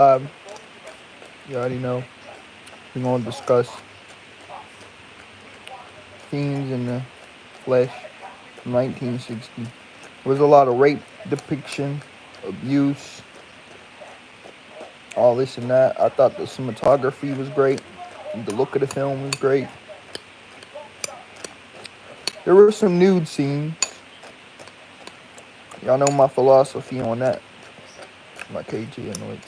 You already know. We're gonna discuss Fiends in the Flesh from 1960. There was a lot of rape depiction, abuse, all this and that. I thought the cinematography was great. The look of the film was great. There were some nude scenes. Y'all know my philosophy on that. My KG annoys.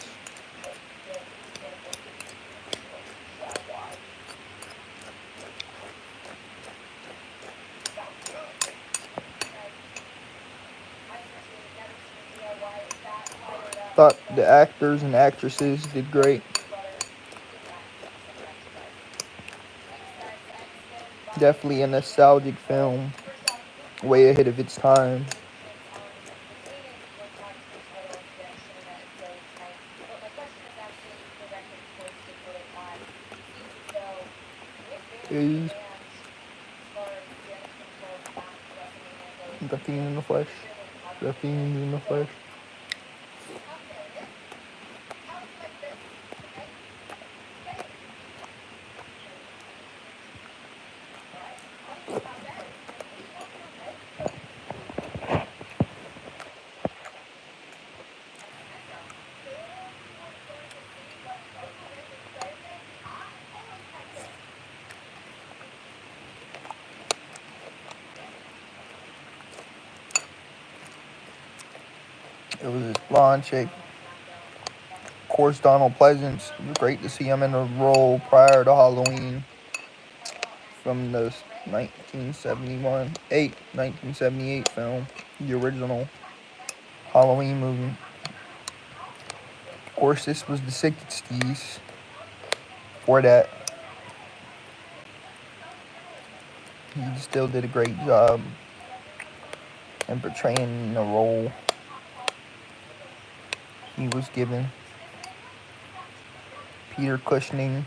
Thought the actors and actresses did great. Definitely a nostalgic film, way ahead of its time. Is the Fiend in the Flesh. The Fiend in the Flesh. It was this blonde chick. Of course, Donald Pleasance. It was great to see him in a role prior to Halloween from the 1978 film, the original Halloween movie. Of course, this was the 60s. For that, he still did a great job in portraying the role he was given. Peter Cushing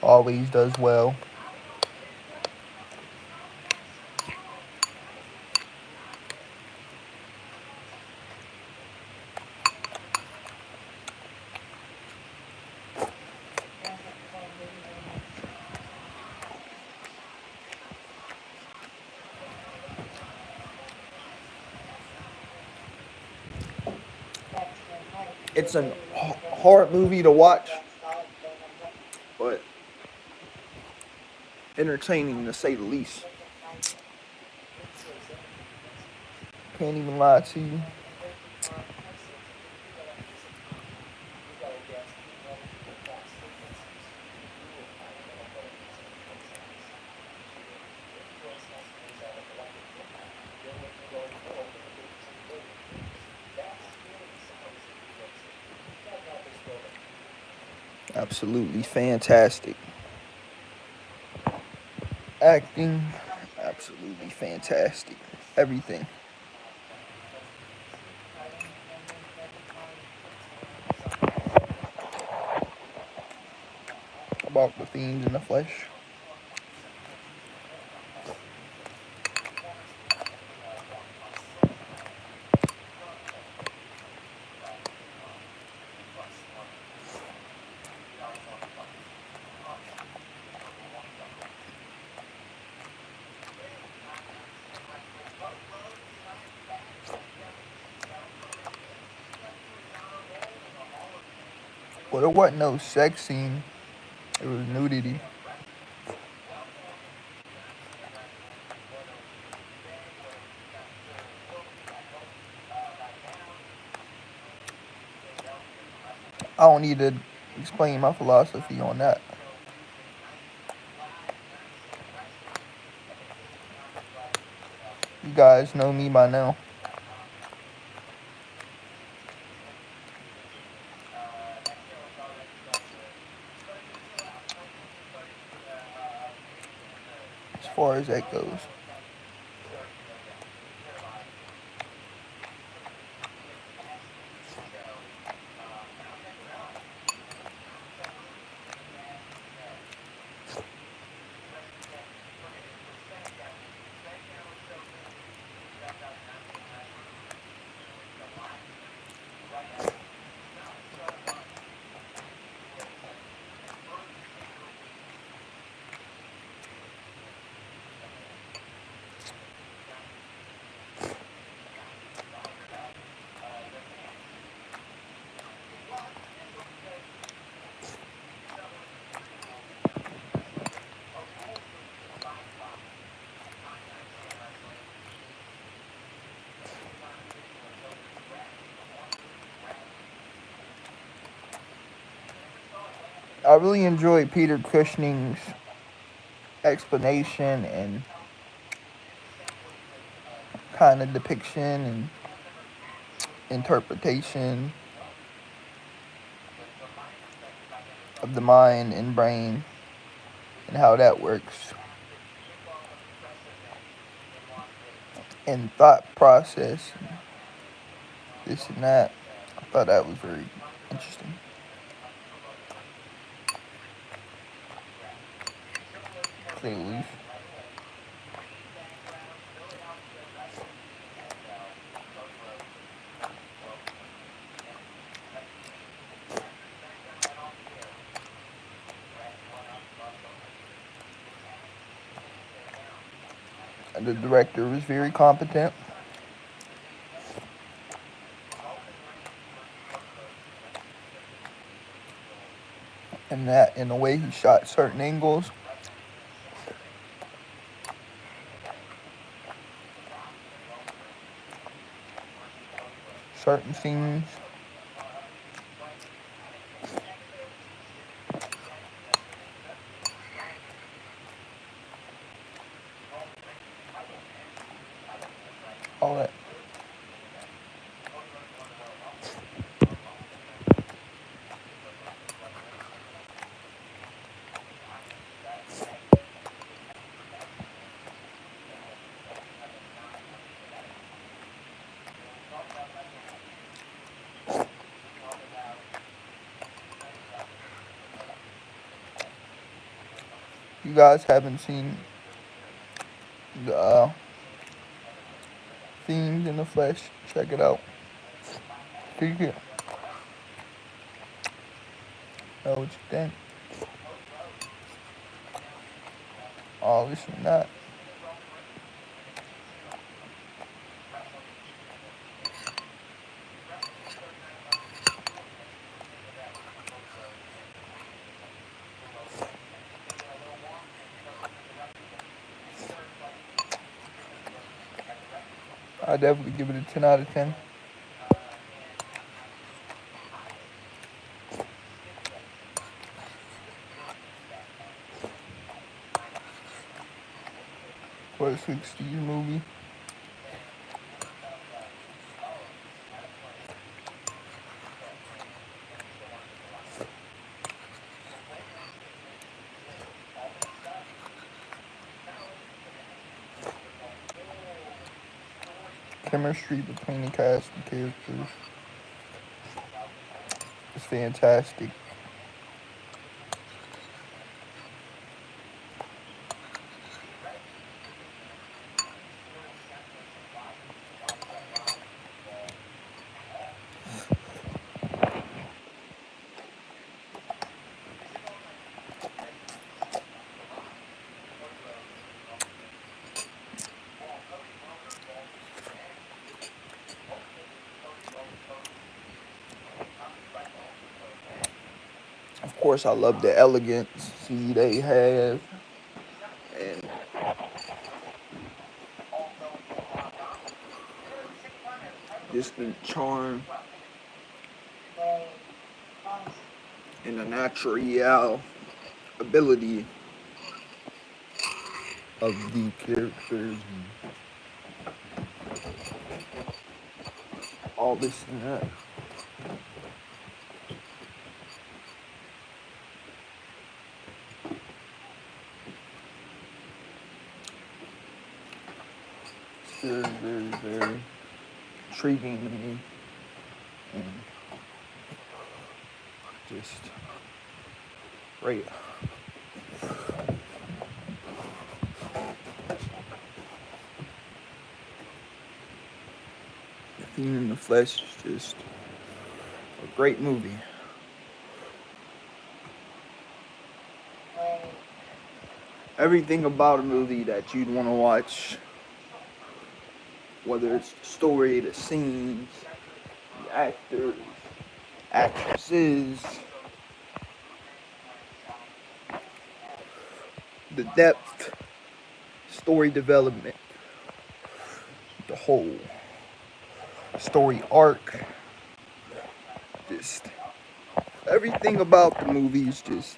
always does well. It's a hard movie to watch, but entertaining to say the least. Can't even lie to you. Absolutely fantastic. Acting, absolutely fantastic. Everything. About the Fiend in the Flesh. Well, there wasn't no sex scene. It was nudity. I don't need to explain my philosophy on that. You guys know me by now. As far as that goes. I really enjoyed Peter Cushing's explanation and kind of depiction and interpretation of the mind and brain and how that works and thought process and this and that. I thought that was very interesting. Say the least. The director was very competent. And that in the way he shot certain angles. Certain scenes. All that. You guys haven't seen the Fiend in the Flesh, check it out. So you can know what you think. All this and that. I definitely give it a 10 out of 10. For a 60s movie. Chemistry between the cast and characters is fantastic. Of course, I love the elegance they have, and just the charm and the natural ability of the characters and all this and that. It's very intriguing to me, and just great. The Fiend in the Flesh is just a great movie. Everything about a movie that you'd want to watch, whether it's the story, the scenes, the actors, actresses, the depth, story development, the whole story arc, just Everything about the movie is just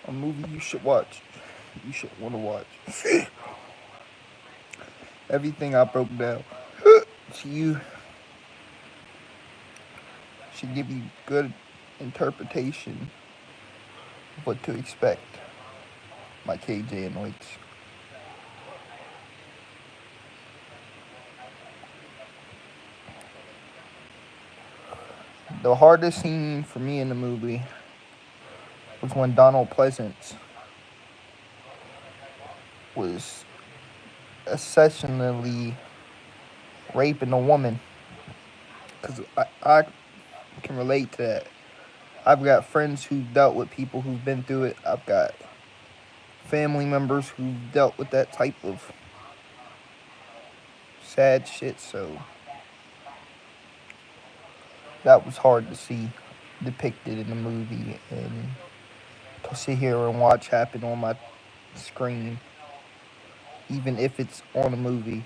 a movie you should watch. You should want to watch. Everything I broke down to you should give you good interpretation of what to expect. My KJ anoints. The hardest scene for me in the movie was when Donald Pleasance was essentially raping a woman. Because I can relate to that. I've got friends who dealt with people who've been through it. I've got family members who've dealt with that type of sad shit. So that was hard to see depicted in the movie and to sit here and watch happen on my screen, even if it's on a movie.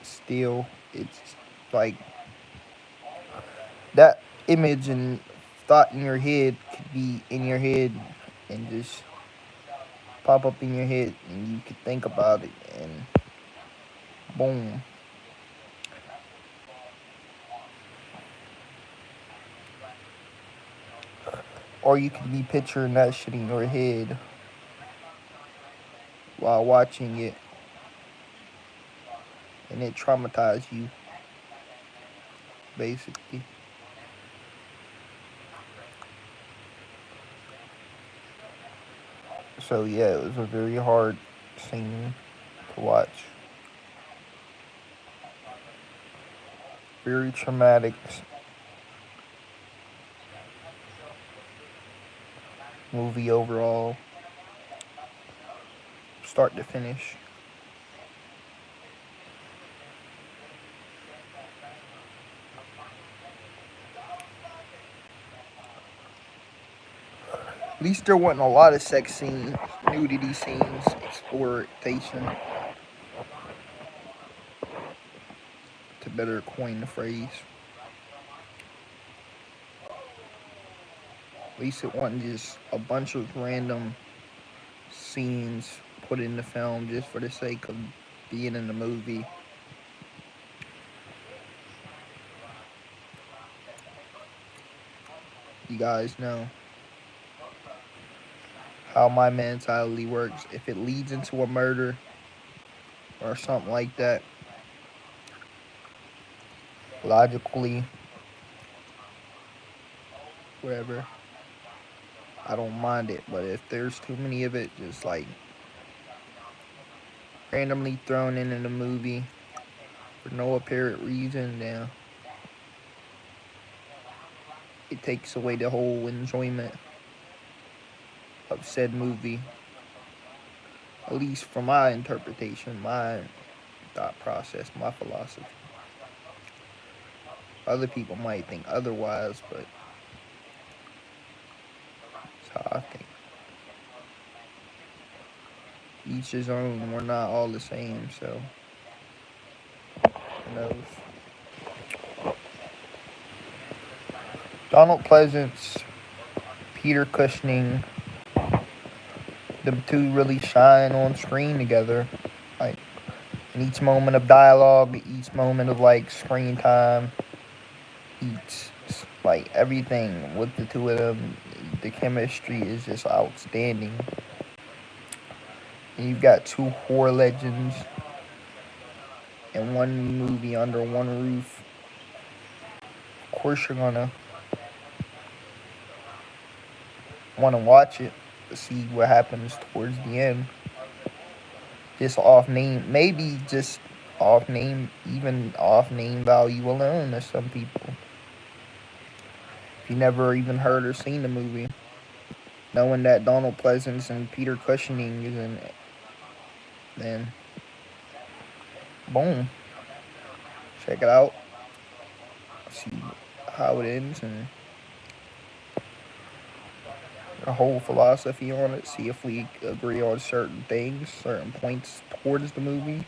Still, it's like that image and thought in your head could be in your head and just pop up in your head and you could think about it and boom. Or you could be picturing that shit in your head while watching it and it traumatized you, basically. So yeah, it was a very hard scene to watch. Very traumatic movie overall, start to finish. At least there wasn't a lot of sex scenes, nudity scenes, exploitation, to better coin the phrase. At least it wasn't just a bunch of random scenes put in the film just for the sake of being in the movie. You guys know how my mentality works. If it leads into a murder or something like that, logically, whatever, I don't mind it. But if there's too many of it, just like randomly thrown in the movie for no apparent reason, then it takes away the whole enjoyment of said movie. At least from my interpretation, my thought process, my philosophy. Other people might think otherwise, but that's how I think. Each his own. We're not all the same, so who knows? Donald Pleasance, Peter Cushing, the two really shine on screen together. Like in each moment of dialogue, each moment of like screen time, each like everything with the two of them, the chemistry is just outstanding. And you've got two horror legends in one movie under one roof. Of course, you're gonna want to watch it to see what happens towards the end. Just off name, maybe just off name, even off name value alone to some people. If you never even heard or seen the movie, knowing that Donald Pleasance and Peter Cushing is in it, then boom, check it out, see how it ends and a whole philosophy on it, see if we agree on certain things, certain points towards the movie.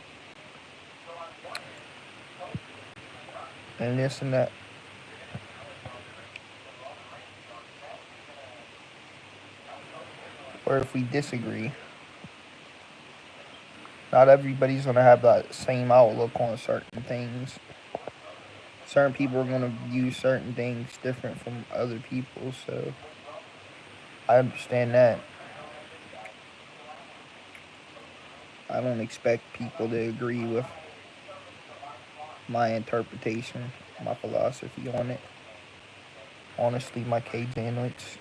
and this and that. Or if we disagree, not everybody's gonna have that same outlook on certain things. Certain people are gonna view certain things different from other people, so I understand that. I don't expect people to agree with my interpretation, my philosophy on it. Honestly, my KJ notes.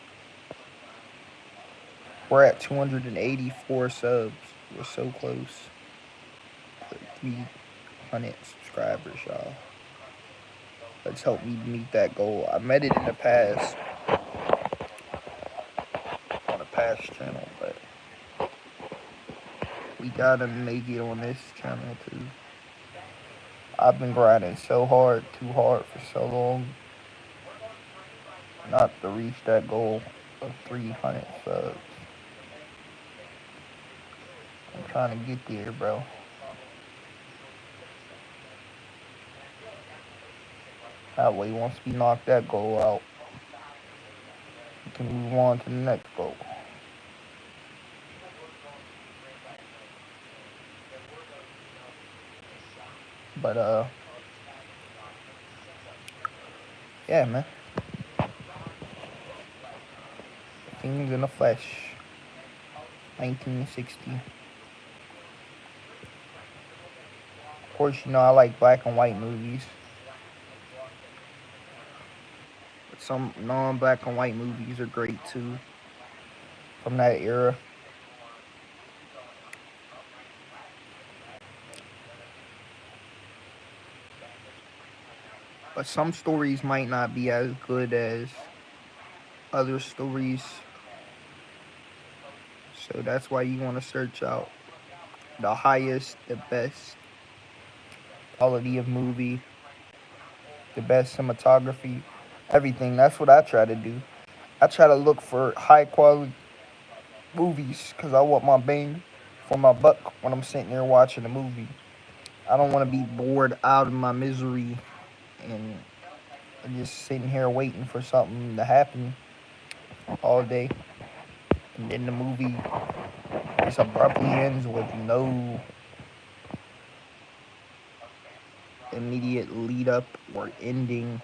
We're at 284 subs. We're so close to 300 subscribers, y'all. Let's help me meet that goal. I met it in the past on a past channel, but we gotta make it on this channel too. I've been grinding so hard, too hard for so long, not to reach that goal of 300 subs. I'm trying to get there, bro. That way, once we knock that goal out, we can move on to the next goal. But yeah, man. Things in the Flesh, 1960. Of course, you know I like black and white movies. But some non-black and white movies are great too, from that era. But some stories might not be as good as other stories. So that's why you want to search out the highest, the best quality of movie, the best cinematography, everything. That's what I try to do. I try to look for high quality movies because I want my bang for my buck when I'm sitting there watching a movie. I don't want to be bored out of my misery and just sitting here waiting for something to happen all day. And then the movie just abruptly ends with no immediate lead up or ending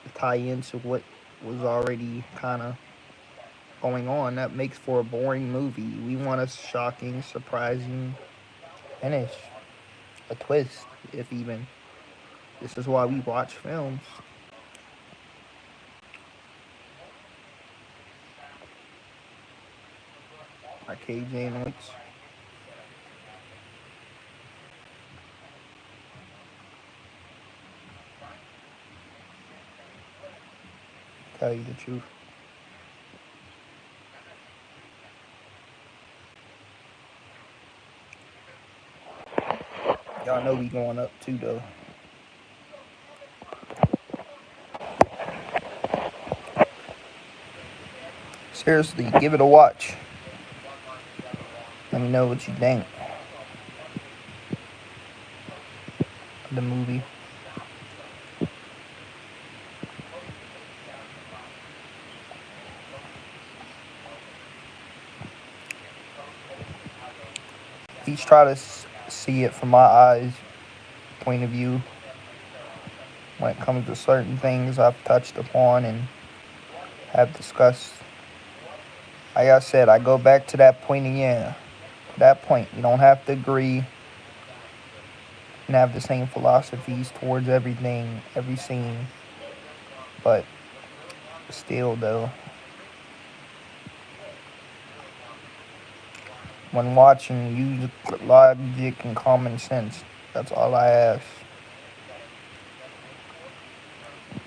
to tie into what was already kind of going on. That makes for a boring movie. We want a shocking, surprising finish, a twist, if even. This is why we watch films. My KJ notes. Tell you the truth. Y'all know we going up too, though. Seriously, give it a watch. Let me know what you think of the movie. Each try to see it from my eyes point of view when it comes to certain things I've touched upon and have discussed. Like I said, I go back to that point again. That point, you don't have to agree and have the same philosophies towards everything, every scene. But still, though, when watching, use logic and common sense. That's all I ask.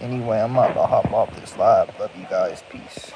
Anyway, I'm about to hop off this live. Love you guys. Peace.